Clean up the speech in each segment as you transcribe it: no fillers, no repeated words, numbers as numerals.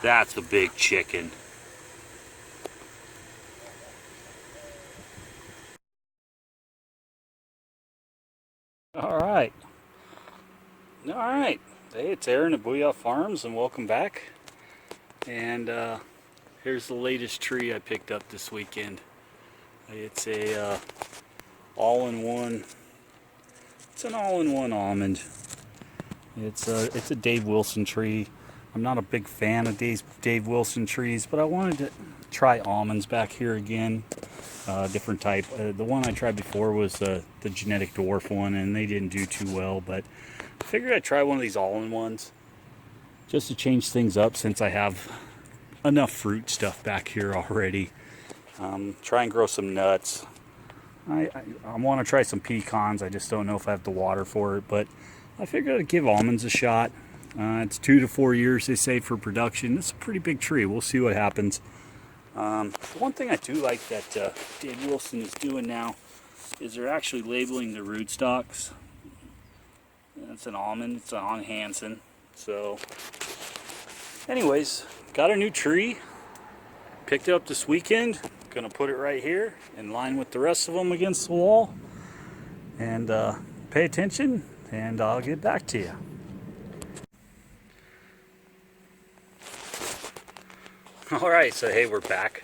That's a big chicken. All right. Hey, it's Aaron at Booyah Farms, and welcome back. And here's the latest tree I picked up this weekend. It's a all-in-one. It's an all-in-one almond. It's a Dave Wilson tree. I'm not a big fan of Dave Wilson trees, but I wanted to try almonds back here again. Different type. The one I tried before was the genetic dwarf one, and they didn't do too well, but I figured I'd try one of these all-in-ones just to change things up since I have enough fruit stuff back here already. Try and grow some nuts. I want to try some pecans. I just don't know if I have the water for it, but I figured I'd give almonds a shot. It's 2 to 4 years, they say, for production. It's a pretty big tree. We'll see what happens. One thing I do like that Dave Wilson is doing now is they're actually labeling the rootstocks. It's an almond. It's on Hansen. So, anyways, got a new tree. Picked it up this weekend. Gonna put it right here in line with the rest of them against the wall. And pay attention, and I'll get back to you. Alright, so hey, we're back,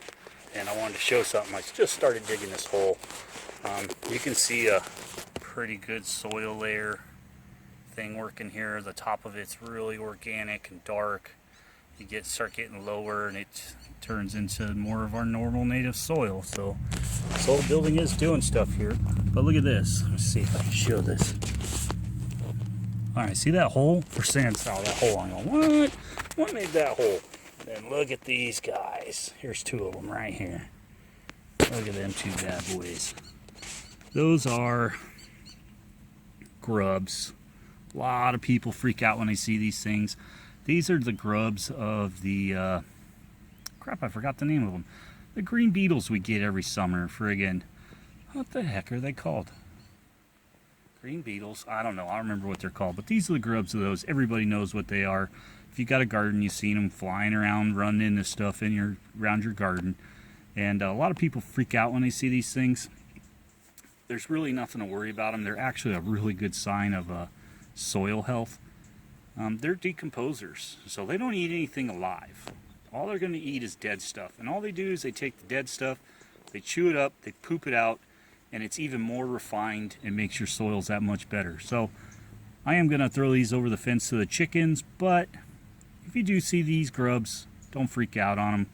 and I wanted to show something. I just started digging this hole. You can see a pretty good soil layer thing working here. The top of it's really organic and dark. You start getting lower, and it turns into more of our normal native soil. So soil building is doing stuff here. But look at this. Let's see if I can show this. Alright, see that hole? For sand style, that hole. I'm going, what? What made that hole? And look at these guys. Here's 2 of them right here. Look at them 2 bad boys. Those are grubs. A lot of people freak out when they see these things. These are the grubs of the, crap, I forgot the name of them. The green beetles we get every summer. Friggin', what the heck are they called? Green beetles? I don't know. I don't remember what they're called. But these are the grubs of those. Everybody knows what they are. If you got a garden, you've seen them flying around, running into stuff around your garden. And a lot of people freak out when they see these things. There's really nothing to worry about them. They're actually a really good sign of soil health. They're decomposers, so they don't eat anything alive. All they're going to eat is dead stuff. And all they do is they take the dead stuff, they chew it up, they poop it out, and it's even more refined and makes your soils that much better. So I am going to throw these over the fence to the chickens, but if you do see these grubs, don't freak out on them.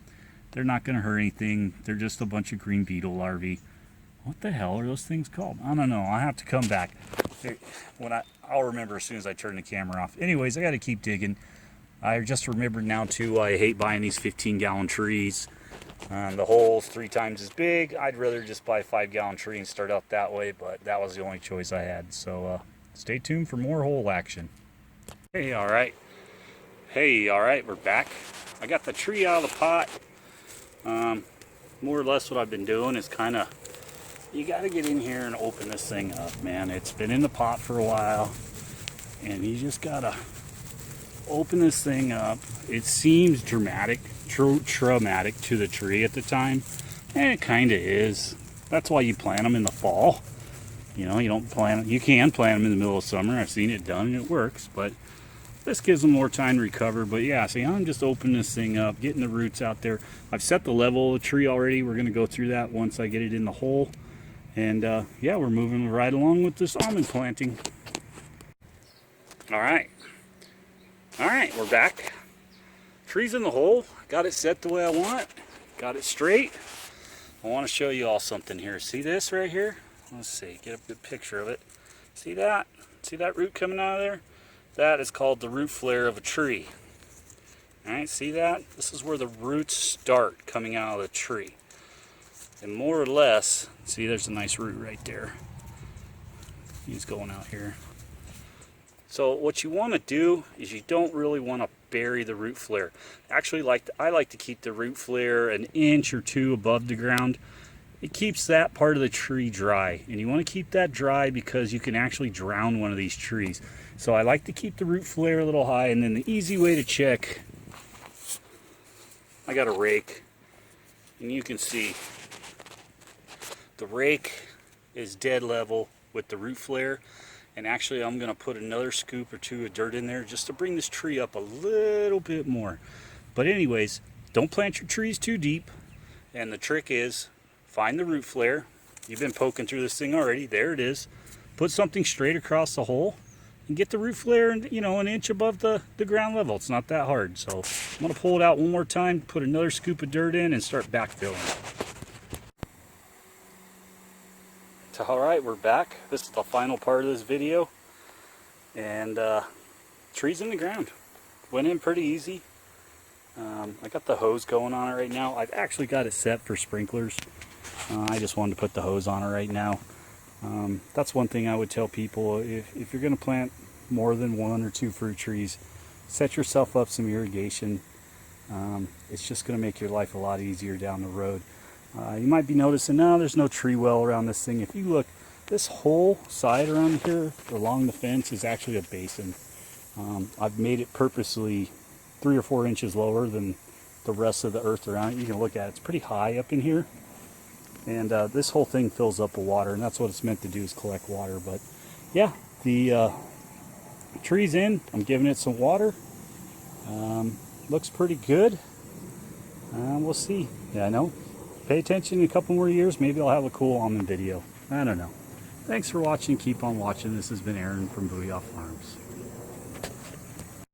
They're not going to hurt anything. They're just a bunch of green beetle larvae. What the hell are those things called? I don't know. I'll have to come back. I'll remember as soon as I turn the camera off. Anyways, I got to keep digging. I just remembered now, too, I hate buying these 15-gallon trees. The hole's 3 times as big. I'd rather just buy a 5-gallon tree and start out that way, but that was the only choice I had. So stay tuned for more hole action. Hey, all right. We're back. I got the tree out of the pot. More or less what I've been doing is kind of, you got to get in here and open this thing up, man. It's been in the pot for a while, and you just got to open this thing up. It seems traumatic to the tree at the time, and it kind of is. That's why you plant them in the fall. You know, you can plant them in the middle of summer. I've seen it done, and it works, but this gives them more time to recover. But yeah, see, I'm just opening this thing up, getting the roots out there. I've set the level of the tree already. We're going to go through that once I get it in the hole. And yeah, we're moving right along with this almond planting. All right, we're back. Tree's in the hole. Got it set the way I want. Got it straight. I want to show you all something here. See this right here? Let's see, get a good picture of it. See that? See that root coming out of there? That is called the root flare of a tree. All right, see that? This is where the roots start coming out of the tree. And more or less, see, there's a nice root right there. He's going out here. So what you want to do is you don't really want to bury the root flare. Actually, I like to keep the root flare an inch or 2 above the ground. It keeps that part of the tree dry, and you want to keep that dry because you can actually drown one of these trees. So I like to keep the root flare a little high, and then the easy way to check I got a rake, and you can see the rake is dead level with the root flare. And actually I'm going to put another scoop or two of dirt in there just to bring this tree up a little bit more. But anyways, don't plant your trees too deep. And the trick is, find the root flare. You've been poking through this thing already. There it is. Put something straight across the hole and get the root flare, you know, an inch above the ground level. It's not that hard. So I'm going to pull it out one more time, put another scoop of dirt in, and start backfilling. Alright, we're back. This is the final part of this video. And trees in the ground. Went in pretty easy. I got the hose going on it right now. I've actually got it set for sprinklers. I just wanted to put the hose on it right now. That's one thing I would tell people. If you're going to plant more than 1 or 2 fruit trees, set yourself up some irrigation. It's just going to make your life a lot easier down the road. You might be noticing now there's no tree well around this thing. If you look, this whole side around here along the fence is actually a basin. I've made it purposely 3 or 4 inches lower than the rest of the earth around it. You can look at it. It's pretty high up in here. And this whole thing fills up with water, and that's what it's meant to do, is collect water. But yeah, the tree's in. I'm giving it some water. Looks pretty good. We'll see. Yeah, I know. Pay attention in a couple more years, maybe I'll have a cool almond video. I don't know. Thanks for watching. Keep on watching. This has been Aaron from Booyah Farms.